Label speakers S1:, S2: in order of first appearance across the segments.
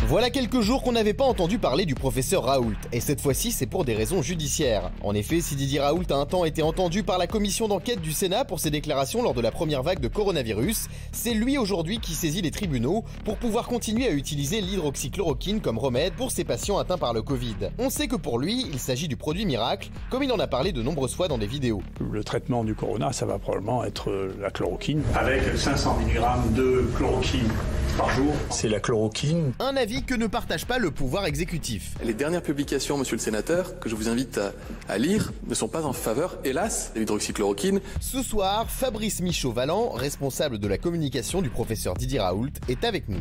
S1: Voilà quelques jours qu'on n'avait pas entendu parler du professeur Raoult, et cette fois-ci c'est pour des raisons judiciaires. En effet, si Didier Raoult a un temps été entendu par la commission d'enquête du Sénat pour ses déclarations lors de la première vague de coronavirus, c'est lui aujourd'hui qui saisit les tribunaux pour pouvoir continuer à utiliser l'hydroxychloroquine comme remède pour ses patients atteints par le Covid. On sait que pour lui, il s'agit du produit miracle, comme il en a parlé de nombreuses fois dans des vidéos.
S2: Le traitement du corona, ça va probablement être la chloroquine.
S3: Avec 500 mg de chloroquine par jour.
S2: C'est la chloroquine.
S1: Un avis que ne partage pas le pouvoir exécutif.
S4: Les dernières publications, monsieur le sénateur, que je vous invite à lire, ne sont pas en faveur, hélas, de l'hydroxychloroquine.
S1: Ce soir, Fabrice Michaud-Vallant, responsable de la communication du professeur Didier Raoult, est avec nous.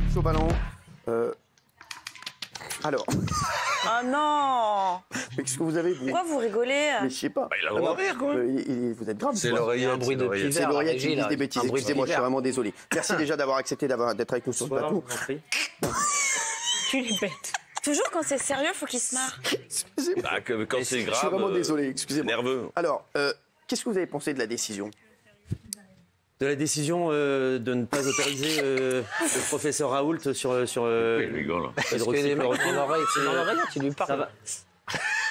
S5: Michaud-Vallant, alors...
S6: Ah non!
S5: Qu'est-ce que vous avez, vous?
S6: Pourquoi vous rigolez?
S5: Mais je sais pas.
S7: Il a le droit de rire, quoi.
S5: Vous êtes grave.
S7: C'est l'oreillette. Un bruit de pivert.
S5: C'est l'oreillette qui dit des bêtises. Excusez-moi, je suis vraiment désolé. Merci déjà d'avoir accepté d'être avec nous sur ce plateau.
S6: Tu les bêtes. Toujours quand c'est sérieux, faut qu'il se marre.
S7: Bah, quand c'est grave.
S5: Je suis vraiment désolé, excusez-moi.
S7: Nerveux.
S5: Alors, qu'est-ce que vous avez pensé de la décision?
S8: De la décision de ne pas autoriser le professeur Raoult sur l'hydroxychloroquine.
S9: Tu lui parles.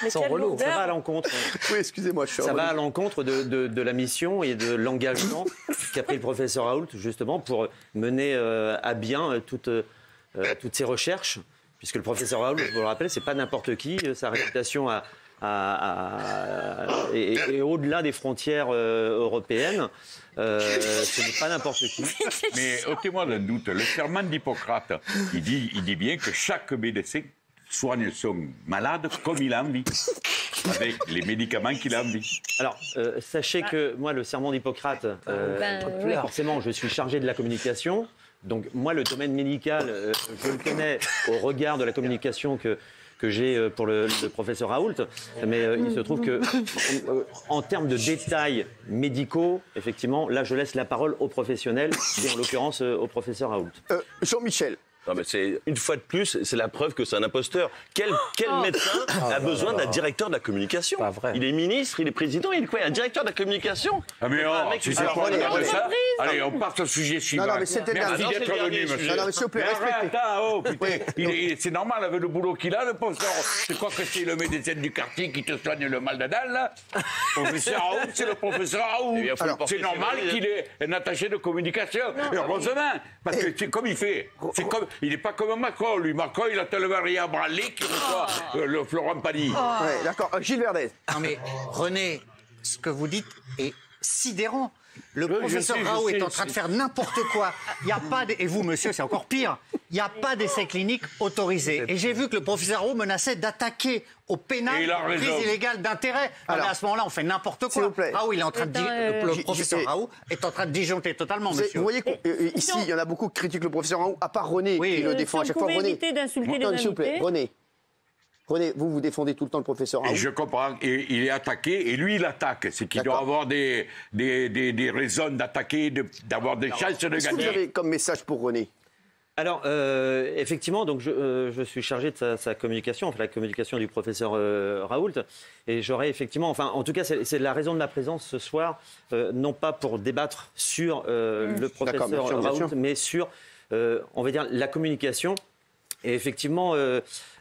S6: Mais quelle lourdeur.
S8: Ça va à l'encontre.
S5: Oui, excusez-moi, je suis
S8: Ça va à l'encontre de la mission et de l'engagement qu'a pris le professeur Raoult, justement, pour mener à bien toutes ces recherches. Puisque le professeur Raoult, je vous le rappelle, c'est pas n'importe qui. Sa réputation est au-delà des frontières européennes. Ce n'est pas n'importe qui.
S10: Mais ôtez-moi d'un doute, le serment d'Hippocrate, il dit bien que chaque médecin soigne son malade comme il a envie, avec les médicaments qu'il a envie.
S8: Alors, sachez que moi, le serment d'Hippocrate, forcément, je suis chargé de la communication. Donc, moi, le domaine médical, je le connais au regard de la communication que j'ai pour le professeur Raoult, mais il se trouve que en termes de détails médicaux, effectivement, là je laisse la parole aux professionnels, et en l'occurrence au professeur Raoult.
S5: Jean-Michel.
S7: Non, mais c'est une fois de plus, c'est la preuve que c'est un imposteur. Quel médecin a besoin d'un directeur de la communication? Il est ministre, il est président, il est quoi? Un directeur de la communication?
S10: Ah mais non, tu sais quoi, regarde ça. Allez, on part au sujet suivant.
S5: Non, mais c'était
S10: merci d'être venu, monsieur.
S5: Non, mais s'il vous plaît, respectez.
S10: Oh, putain, c'est normal avec le boulot qu'il a, le professeur. C'est quoi que c'est le médecin du quartier qui te soigne le mal de dalle, là? Professeur Raoult, c'est le professeur Raoult. C'est normal qu'il ait un attaché de communication. Heureusement, parce que c'est comme il fait. C'est comme... Il n'est pas comme Macron, lui. Macron, il a tellement rien branlé qu'il reçoit le Florent Pagny.
S5: Ouais, d'accord. Gilles Verdez.
S9: Non mais, René, ce que vous dites est sidérant. Le professeur Raoult est en train de faire n'importe quoi. Il n'y a pas et vous, monsieur, c'est encore pire. Il n'y a pas d'essai clinique autorisé. Et j'ai vu que le professeur Raoult menaçait d'attaquer au pénal prise illégale d'intérêt. Alors, à ce moment-là, on fait n'importe quoi. Raoult, il est en train de le professeur Raoult est en train de disjoncter totalement, monsieur.
S5: Vous voyez qu'ici, il y en a beaucoup qui critiquent le professeur Raoult, à part René, qui le défend à chaque fois. René, s'il vous plaît, René, vous défendez tout le temps le professeur Raoult.
S10: Et je comprends. Et il est attaqué, et lui, il attaque. C'est qu'il doit avoir des raisons d'attaquer, d'avoir des chances de gagner.
S5: Qu'est-ce que vous avez comme message pour René?
S8: Alors, effectivement, donc je suis chargé de sa communication, enfin la communication du professeur Raoult, et j'aurais effectivement, enfin, en tout cas, c'est la raison de ma présence ce soir, non pas pour débattre sur le professeur Raoult, mais sur, on va dire, la communication. Et effectivement,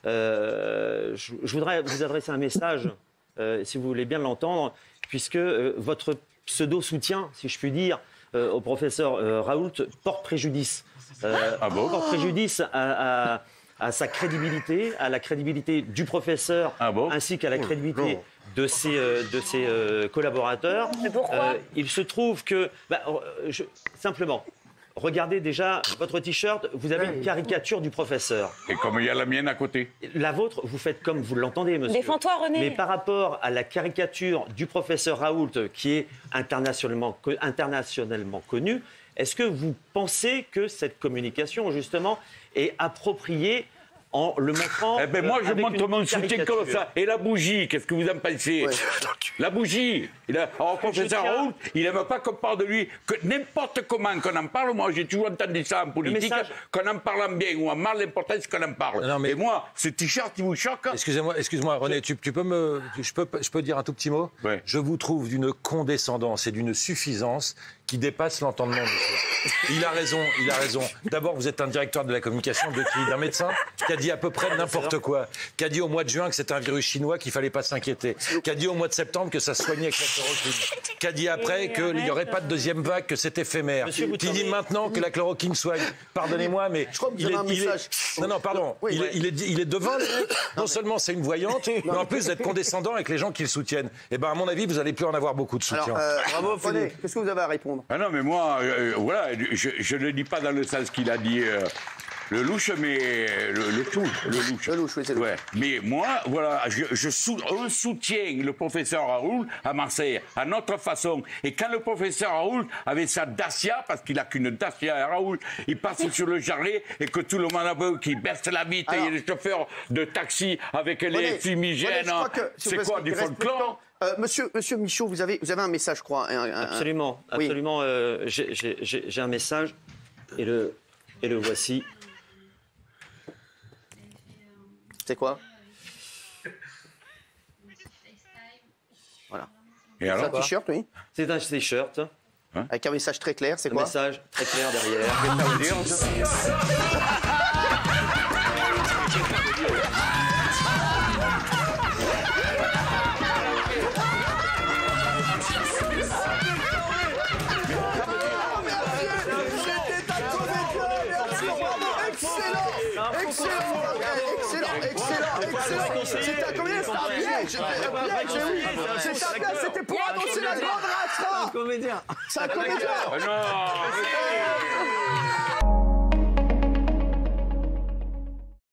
S8: je voudrais vous adresser un message, si vous voulez bien l'entendre, puisque votre pseudo-soutien, si je puis dire, au professeur Raoult porte préjudice. Porte préjudice à sa crédibilité, à la crédibilité du professeur, ainsi qu'à la crédibilité de ses collaborateurs.
S6: Mais pourquoi
S8: il se trouve que... simplement... Regardez déjà votre t-shirt, vous avez une caricature du professeur.
S10: Et comme il y a la mienne à côté.
S8: La vôtre, vous faites comme vous l'entendez, monsieur.
S6: Défends-toi, René.
S8: Mais par rapport à la caricature du professeur Raoult, qui est internationalement connue, est-ce que vous pensez que cette communication, justement, est appropriée en le montrant.
S10: Eh ben moi, je montre mon soutien comme ça. Et la bougie, qu'est-ce que vous en pensez? La bougie. Alors, professeur Raoult, il n'aime pas qu'on parle de lui, que n'importe comment qu'on en parle. Moi, j'ai toujours entendu ça en politique, qu'on en parle bien ou en mal, l'important, c'est qu'on en parle. Non, mais... Et moi, ce t-shirt, il vous choque?
S11: Excusez-moi, René, je peux dire un tout petit mot?
S10: Ouais.
S11: Je vous trouve d'une condescendance et d'une suffisance qui dépasse l'entendement, monsieur. Il a raison. D'abord, vous êtes un directeur de la communication d'un médecin qui a dit à peu près n'importe quoi. Qui a dit au mois de juin que c'était un virus chinois, qu'il fallait pas s'inquiéter. Qui a dit au mois de septembre que ça se soignait avec la chloroquine. Qui a dit après qu'il n'y aurait pas de deuxième vague, que c'est éphémère. Qui dit maintenant que la chloroquine soigne. Pardonnez-moi, mais il est devin, le mec. Non seulement c'est une voyante, mais en plus d'être condescendant avec les gens qui le soutiennent. Et ben à mon avis, vous n'allez plus en avoir beaucoup de soutien.
S5: Bravo, Philippe. Qu'est-ce que vous avez à répondre?
S10: Ah non, mais moi, voilà, je ne dis pas dans le sens qu'il a dit le louche, mais le louche.
S5: Le louche, oui, c'est le louche.
S10: Ouais. Mais moi, voilà, je soutiens le professeur Raoult à Marseille, à notre façon. Et quand le professeur Raoult avait sa Dacia, parce qu'il n'a qu'une Dacia, Raoult, il passe sur le Jarret et que tout le monde a vu qu'il baisse la vitre, et les chauffeurs de taxi avec les fumigènes. C'est quoi, du folklore?
S5: Monsieur Michaud, vous avez un message, je crois.
S8: Absolument. J'ai un message et le voici.
S5: C'est quoi? Voilà.
S10: Et alors?
S5: C'est un t-shirt, oui?
S8: C'est un t-shirt.
S5: Avec un message très clair, c'est quoi?
S8: Un message très clair derrière.
S5: Excellent. C'était un piège. C'était pour annoncer la grande race. C'est un comédien.
S10: Non.